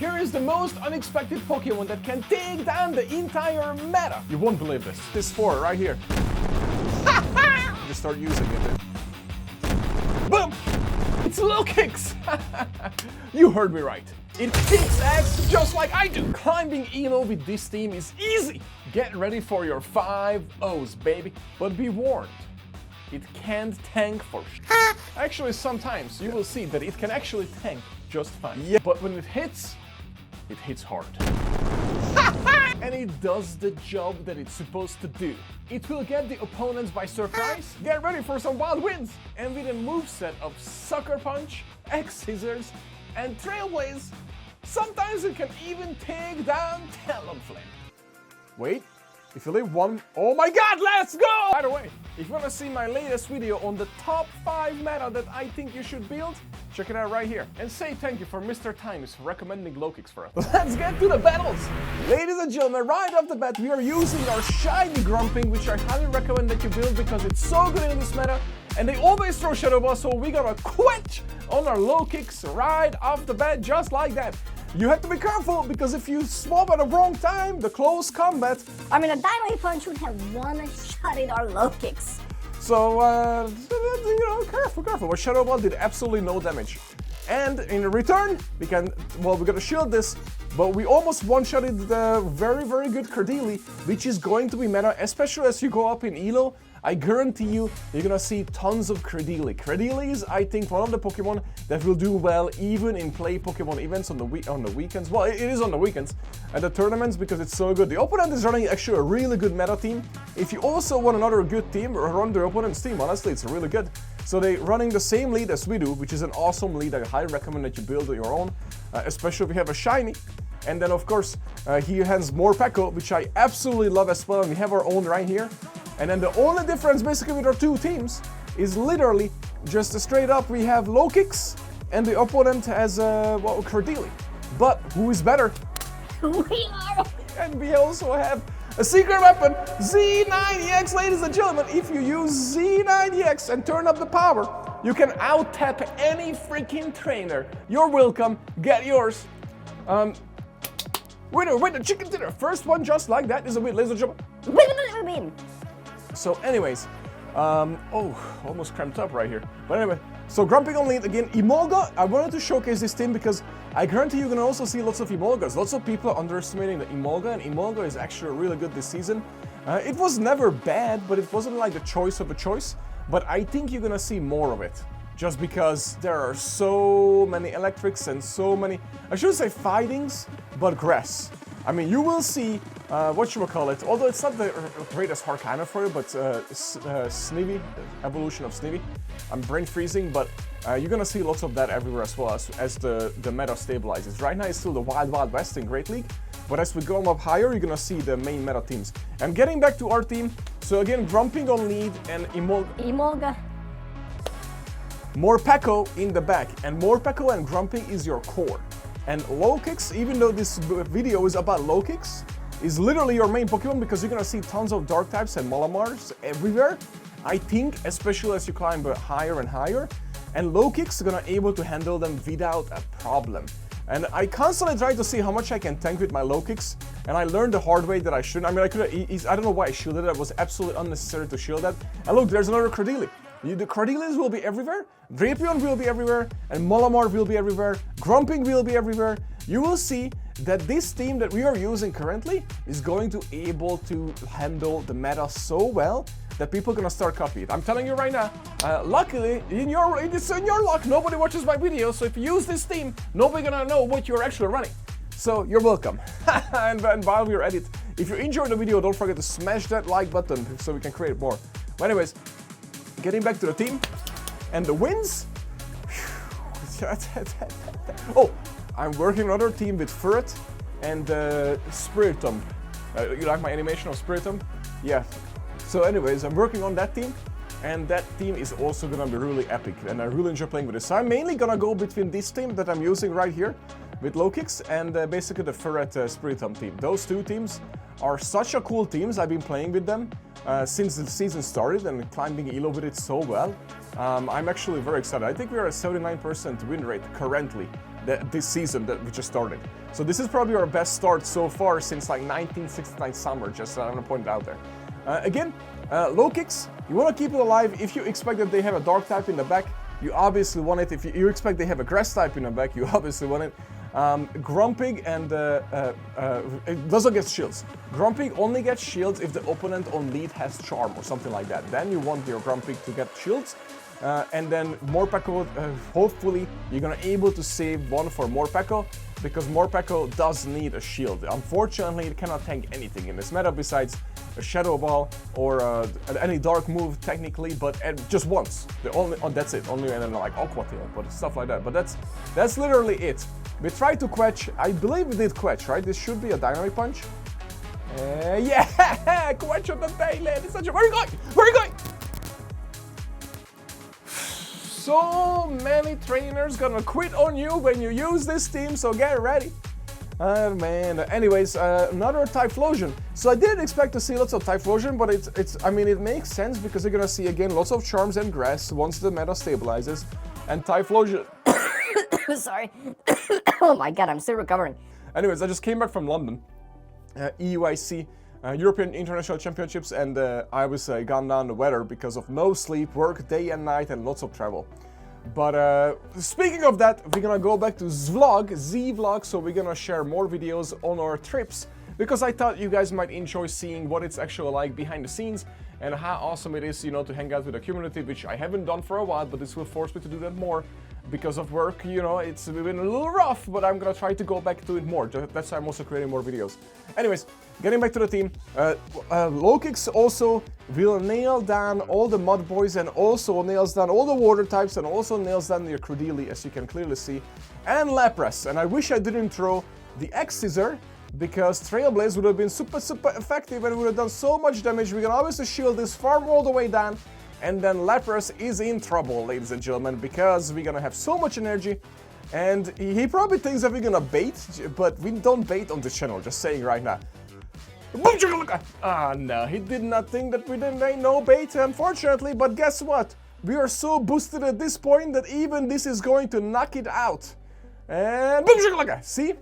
Here is the most unexpected Pokemon that can take down the entire meta. You won't believe this. This Furret right here. Just start using it. Boom! It's Lokix! You heard me right. It kicks ass just like I do. Climbing Elo with this team is easy. Get ready for your 5 O's, baby. But be warned, it can't tank for Actually, sometimes you will see that it can actually tank just fine. Yeah. But when it hits hard. And it does the job that it's supposed to do. It will get the opponents by surprise. Get ready for some wild wins. And with a moveset of Sucker Punch, X-Scissors, and Trailblaze, sometimes it can even take down Talonflame. Wait, if you leave one, oh my god, let's go! By the way, if you want to see my latest video on the top 5 meta that I think you should build, check it out right here. And say thank you for Mr. Times for recommending Lokix for us. Let's get to the battles! Ladies and gentlemen, right off the bat, we are using our shiny Grumpig, which I highly recommend that you build because it's so good in this meta. And they always throw Shadow Ball, so we gotta quench on our Lokix right off the bat, just like that. You have to be careful, because if you swap at the wrong time, the close combat... I mean, a Dynamite Punch would have one shot in our Lokix. So, you know, careful. But Shadow Ball did absolutely no damage. And in return, we gotta shield this, but we almost one-shotted the very, very good Cordeli, which is going to be meta, especially as you go up in Elo. I guarantee you're gonna see tons of Cordeli. Cordeli is, I think, one of the Pokemon that will do well even in play Pokemon events on the weekends. Well, it is on the weekends at the tournaments because it's so good. The opponent is running actually a really good meta team. If you also want another good team, run their opponent's team. Honestly, it's really good. So they're running the same lead as we do, which is an awesome lead. I highly recommend that you build your own, especially if you have a shiny. And then, of course, he has more Peko, which I absolutely love as well. And we have our own right here. And then the only difference basically with our two teams is literally just straight up we have Lokix and the opponent has Cordeli. But who is better? We are. And we also have a secret weapon, Z90X, ladies and gentlemen. If you use Z90X and turn up the power, you can out-tap any freaking trainer. You're welcome, get yours. Winner, chicken dinner. First one just like that is a win, ladies and gentlemen. Win. So anyways, almost cramped up right here. But anyway, so Grumpig on lead again. Emolga, I wanted to showcase this team because I guarantee you're gonna also see lots of Emolgas. Lots of people are underestimating the Emolga, and Emolga is actually really good this season. It was never bad, but it wasn't like the choice of a choice. But I think you're gonna see more of it. Just because there are so many electrics and so many, I shouldn't say fightings, but grass. I mean, you will see, whatchamacallit, although it's not the greatest Harkana for you, but Snivy, evolution of Snivy. I'm brain freezing, but you're gonna see lots of that everywhere as well as the meta stabilizes. Right now it's still the Wild West in Great League, but as we go up higher, you're gonna see the main meta teams. And getting back to our team, so again, Grumpig on lead and Emolga. More Peko in the back, and more Peko and Grumpig is your core. And Lokix, even though this video is about Lokix, is literally your main Pokemon because you're gonna see tons of Dark types and Malamars everywhere. I think, especially as you climb higher and higher, and Lokix is gonna able to handle them without a problem. And I constantly try to see how much I can tank with my Lokix, and I learned the hard way that I shouldn't. I mean, I don't know why I shielded it. It was absolutely unnecessary to shield that. And look, there's another Cordeli. The Cordelis will be everywhere, Drapion will be everywhere, and Malamar will be everywhere, Grumpig will be everywhere. You will see that this team that we are using currently is going to be able to handle the meta so well that people are gonna start copying it. I'm telling you right now, luckily, it's in your luck, nobody watches my videos, so if you use this team, nobody gonna know what you're actually running. So you're welcome. and while we're at it, if you enjoyed the video, don't forget to smash that like button so we can create more. But anyways, getting back to the team and the wins. Oh, I'm working on another team with Furret and Spiritomb. You like my animation of Spiritomb? Yeah. So anyways, I'm working on that team, and that team is also gonna be really epic, and I really enjoy playing with this. So I'm mainly gonna go between this team that I'm using right here with Lokix and basically the Furret Spiritomb team. Those two teams are such a cool teams. I've been playing with them since the season started and climbing Elo with it so well. I'm actually very excited. I think we are at 79% win rate currently this season that we just started. So this is probably our best start so far since like 1969 summer, just I'm gonna point it out there. Again, Lokix, you want to keep it alive. If you expect that they have a dark type in the back, you obviously want it. If you expect they have a grass type in the back, you obviously want it. Grumpig and it doesn't get shields. Grumpig only gets shields if the opponent on lead has charm or something like that. Then you want your Grumpig to get shields. And then Morpeko, hopefully you're gonna able to save one for Morpeko, because Morpeko does need a shield. Unfortunately, it cannot tank anything in this meta besides a Shadow Ball or any dark move technically, but just once. That's it. Only and then like Aqua Tail, but stuff like that. But that's literally it. We tried to quetch. I believe we did quetch, right? This should be a Dynamic Punch. Yeah, quetch on the day, lad. It's such a. Where are you going? Where are you going? So many trainers gonna quit on you when you use this team, so get ready. Man. Anyways, another Typhlosion. So I didn't expect to see lots of Typhlosion, but I mean, it makes sense because you're gonna see again lots of charms and grass once the meta stabilizes, and Typhlosion. Sorry. Oh my god, I'm still recovering. Anyways, I just came back from London, EUIC. European International Championships, and I was gone down the weather because of no sleep, work day and night, and lots of travel. But speaking of that, we're gonna go back to Z-Vlog, so we're gonna share more videos on our trips, because I thought you guys might enjoy seeing what it's actually like behind the scenes, and how awesome it is, you know, to hang out with the community, which I haven't done for a while, but this will force me to do that more. Because of work, you know, it's been a little rough, but I'm gonna try to go back to it more. That's why I'm also creating more videos. Anyways, getting back to the team, Lokix also will nail down all the mud boys, and also nails down all the water types, and also nails down your Credili, as you can clearly see, and Lapras. And I wish I didn't throw the X-Scissor, because Trailblaze would have been super effective and would have done so much damage. We can obviously shield this farm all the way down. And then Lapras is in trouble, ladies and gentlemen, because we're gonna have so much energy, and he probably thinks that we're gonna bait, but we don't bait on this channel, just saying right now. Ah, no, he did not think that we didn't ain't no bait, unfortunately, but guess what? We are so boosted at this point that even this is going to knock it out. And see?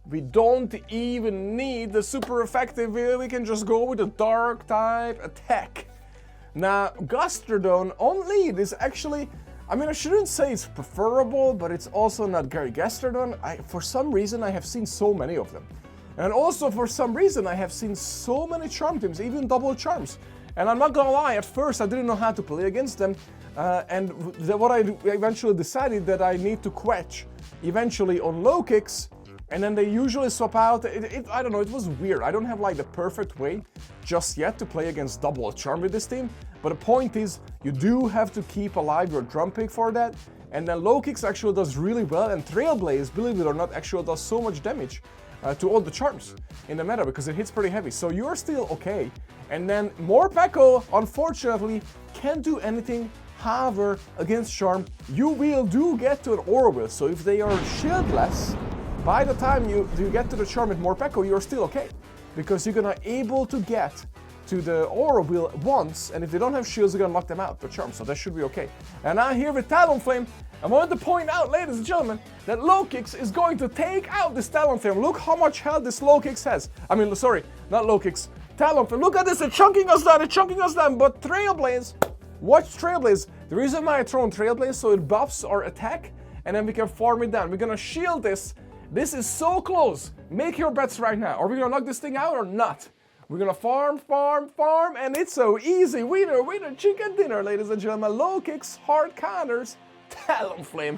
We don't even need the super effective, we can just go with a dark type attack. Now, Gastrodon on lead is actually, I mean, I shouldn't say it's preferable, but it's also not Gary Gastrodon. For some reason, I have seen so many of them. And also, for some reason, I have seen so many charm teams, even double charms. And I'm not gonna lie, at first, I didn't know how to play against them. And what I eventually decided that I need to quetch eventually on Lokix. And then they usually swap out. I don't know, it was weird. I don't have like the perfect way just yet to play against double charm with this team. But the point is, you do have to keep alive your Grumpig for that. And then Lokix actually does really well, and Trailblaze, believe it or not, actually does so much damage to all the charms in the meta because it hits pretty heavy. So you're still okay. And then Morpeko, unfortunately, can't do anything. However, against charm, you do get to an Aura Wheel. So if they are shieldless, by the time you get to the charm with Morpeko, you're still okay, because you're gonna able to get to the Aura Wheel once, and if they don't have shields, you're gonna knock them out, the charm, so that should be okay. And now here with Talonflame, I wanted to point out, ladies and gentlemen, that Lokix is going to take out this Talonflame. Look how much health this Lokix has. I mean, sorry, not Lokix, Talonflame. Look at this, it's chunking us down, but Trailblaze, watch Trailblaze. The reason why I throw on Trailblaze, so it buffs our attack, and then we can farm it down. We're gonna shield this. This is so close. Make your bets right now. Are we gonna knock this thing out or not? We're gonna farm, and it's so easy. Winner, chicken dinner, ladies and gentlemen. Lokix, hard counters, Talonflame.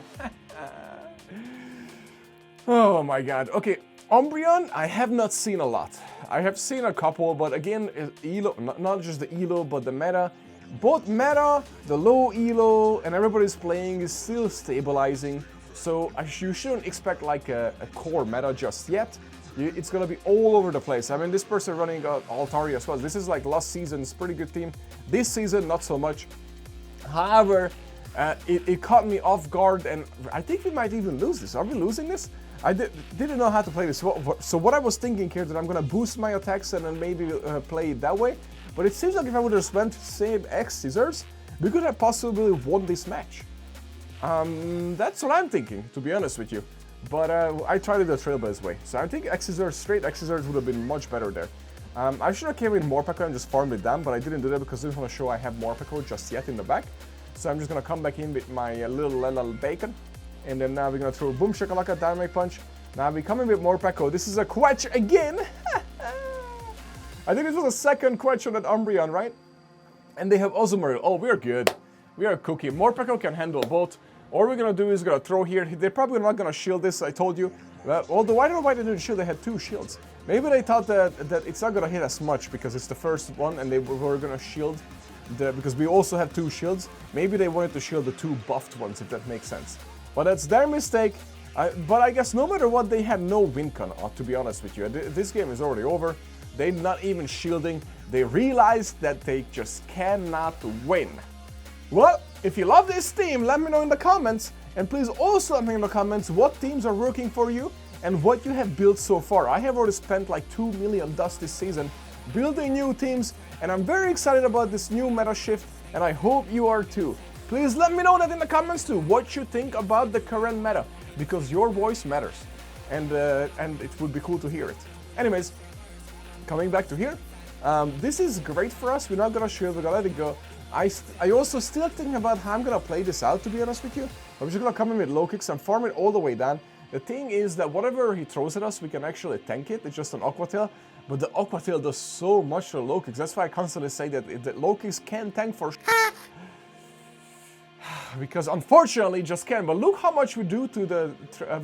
Oh my god. Okay, Umbreon, I have not seen a lot. I have seen a couple, but again, Elo, not just the Elo, but the meta. Both meta, the low Elo, and everybody's playing is still stabilizing. So you shouldn't expect like a core meta just yet. It's gonna be all over the place. I mean, this person running Altaria as well. This is like last season's pretty good team. This season, not so much. However, it caught me off guard, and I think we might even lose this. Are we losing this? I didn't know how to play this. So what I was thinking here, that I'm gonna boost my attacks and then maybe play it that way. But it seems like if I would have spent same X-Scissors, we could have possibly won this match. That's what I'm thinking, to be honest with you. But I tried it the Trailblaze way. So I think X-Scissor, straight X-Scissors would have been much better there. I should have came in Morpeko and just farmed it down, but I didn't do that because I didn't want to show I have Morpeko just yet in the back. So I'm just going to come back in with my little bacon. And then now we're going to throw Boom Shakalaka, Dynamic Punch. Now we come in with Morpeko. This is a Quetch again. I think this was a second Quetch on that Umbreon, right? And they have Ozumarill. Oh, we're good. We are cooking. Morpeko can handle both. All we're going to do is going to throw here. They're probably not going to shield this, I told you. Although I don't know why they didn't shield. They had 2 shields. Maybe they thought that it's not going to hit as much because it's the first one and they were going to shield because we also have 2 shields. Maybe they wanted to shield the 2 buffed ones, if that makes sense. But that's their mistake. But I guess no matter what, they had no win con, to be honest with you. This game is already over. They're not even shielding. They realized that they just cannot win. Well, if you love this team, let me know in the comments. And please also let me know in the comments what teams are working for you and what you have built so far. I have already spent like 2 million dust this season building new teams, and I'm very excited about this new meta shift, and I hope you are too. Please let me know that in the comments too, what you think about the current meta, because your voice matters, and it would be cool to hear it. Anyways, coming back to here, this is great for us. We're not gonna shield, we're gonna let it go. I also still thinking about how I'm gonna play this out, to be honest with you. I'm just gonna come in with Lokix and farm it all the way down. The thing is that whatever he throws at us, we can actually tank it. It's just an Aqua Tail, but the Aqua Tail does so much to Lokix. That's why I constantly say that Lokix can tank for because unfortunately just can. But look how much we do to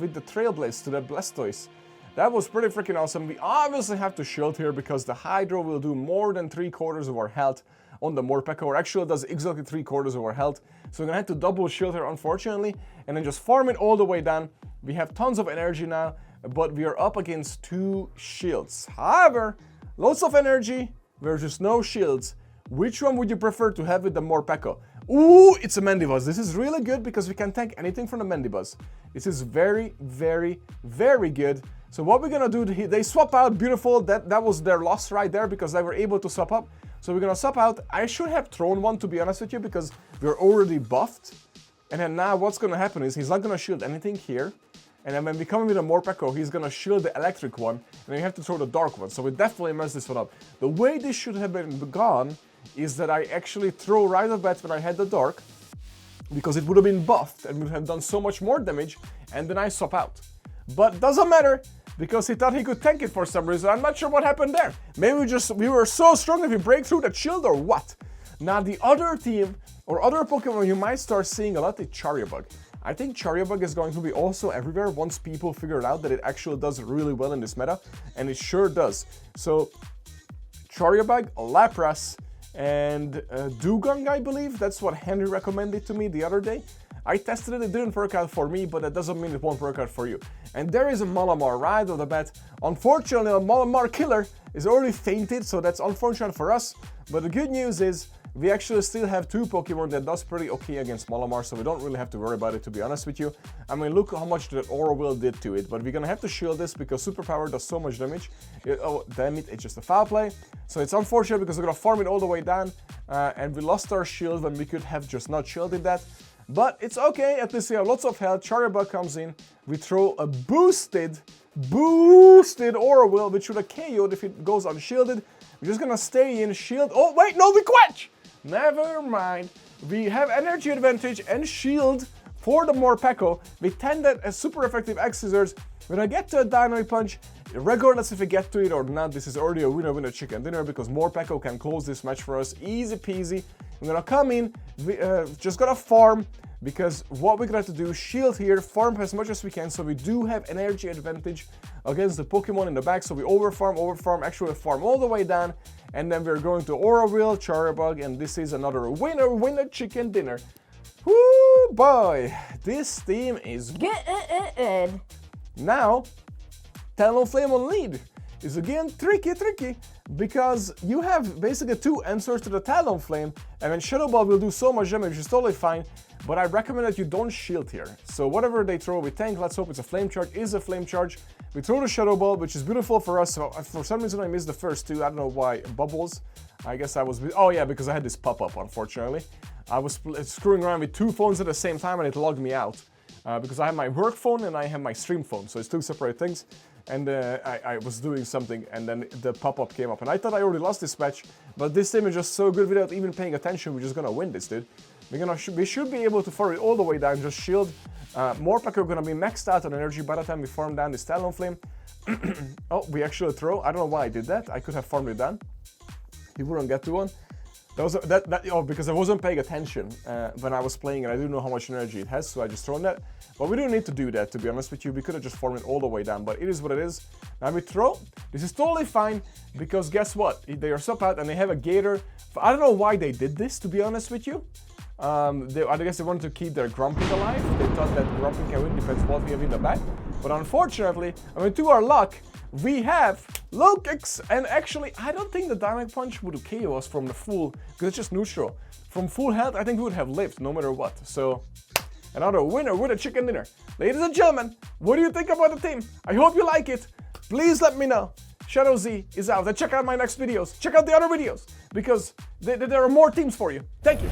with the Trailblaze, to the Blastoise. That was pretty freaking awesome. We obviously have to shield here because the Hydro will do more than 3/4 of our health on the Morpeko, or actually it does exactly 3/4 of our health. So we're gonna have to double shield here, unfortunately, and then just farm it all the way down. We have tons of energy now, but we are up against 2 shields. However, lots of energy versus no shields. Which one would you prefer to have with the Morpeko? Ooh, it's a Mandibuzz. This is really good because we can tank anything from the Mandibuzz. This is very, very, very good. So what we're gonna do, they swap out, beautiful. That was their loss right there because they were able to swap up. So we're gonna swap out. I should have thrown one, to be honest with you, because we're already buffed. And then now what's gonna happen is he's not gonna shield anything here. And then when we come in with a Morpeko, he's gonna shield the electric one, and then you have to throw the dark one. So we definitely messed this one up. The way this should have been gone is that I actually throw right off bat when I had the dark, because it would have been buffed and would have done so much more damage, and then I swap out. But doesn't matter, because he thought he could tank it for some reason. I'm not sure what happened there. Maybe we were so strong that we break through that shield or what? Now the other team, or other Pokemon you might start seeing a lot is Charjabug. I think Charjabug is going to be also everywhere once people figure out that it actually does really well in this meta, and it sure does. So Charjabug, Lapras, and Dugong, I believe. That's what Henry recommended to me the other day. I tested it, it didn't work out for me, but that doesn't mean it won't work out for you. And there is a Malamar right off the bat. Unfortunately, a Malamar killer is already fainted, so that's unfortunate for us. But the good news is, we actually still have 2 Pokemon that does pretty okay against Malamar, so we don't really have to worry about it, to be honest with you. I mean, look how much that Aura Will did to it, but we're gonna have to shield this because Superpower does so much damage. Oh, damn it, it's just a foul play. So it's unfortunate because we're gonna farm it all the way down, and we lost our shield when we could have just not shielded that. But it's okay, at least we have lots of health. Charjabug comes in, we throw a boosted Aura Will, which should have KO'd if it goes unshielded. We're just gonna stay in, shield. Oh, wait, no, we Quetch! Never mind. We have energy advantage and shield for the Morpeko. We tend that as super effective X-Scissors. When I get to a Dynamic Punch, regardless if we get to it or not, this is already a winner chicken dinner because Morpeko can close this match for us. Easy peasy. I'm gonna come in, just gotta farm, because what we're gonna have to do, shield here, farm as much as we can, so we do have energy advantage against the Pokemon in the back. So we overfarm, actually farm all the way down, and then we're going to Aura Will, Charjabug, and this is another winner chicken dinner. Woo boy, this team is good. Now, Talonflame on lead is again tricky, because you have basically 2 answers to the Talonflame, and then Shadow Ball will do so much damage, which is totally fine. but I recommend that you don't shield here. So whatever they throw, we tank. Let's hope it's a flame charge. Is a flame charge. We throw the Shadow Ball, which is beautiful for us. So for some reason I missed the first two. I don't know why. Bubbles. I guess I was... Oh yeah, because I had this pop-up, unfortunately. I was screwing around with two phones at the same time and it logged me out. Because I have my work phone and I have my stream phone. So it's two separate things. And I was doing something and then the pop-up came up. And I thought I already lost this match. But this team is just so good without even paying attention. We're just gonna win this, dude. We should be able to Furret all the way down, just shield. Morpeko are gonna be maxed out on energy by the time we farm down this Talonflame. Oh, we actually throw. I don't know why I did that. I could have farmed it down. He wouldn't get to one. Because I wasn't paying attention when I was playing and I didn't know how much energy it has, so I just thrown that. But we don't need to do that, to be honest with you. We could have just farmed it all the way down, but it is what it is. Now we throw. This is totally fine, because guess what? They are sub out and they have a Gator. I don't know why they did this, to be honest with you. I guess they wanted to keep their Grumpig alive. They thought that Grumpig can win, depends what we have in the back. But unfortunately, I mean, to our luck, we have Lokix, and actually, I don't think the Dynamic Punch would KO us from the full, because it's just neutral. From full health, I think we would have lived, no matter what. So, another winner with a chicken dinner. Ladies and gentlemen, what do you think about the team? I hope you like it. Please let me know. Shadow Z is out, and check out my next videos. Check out the other videos, because there are more teams for you. Thank you.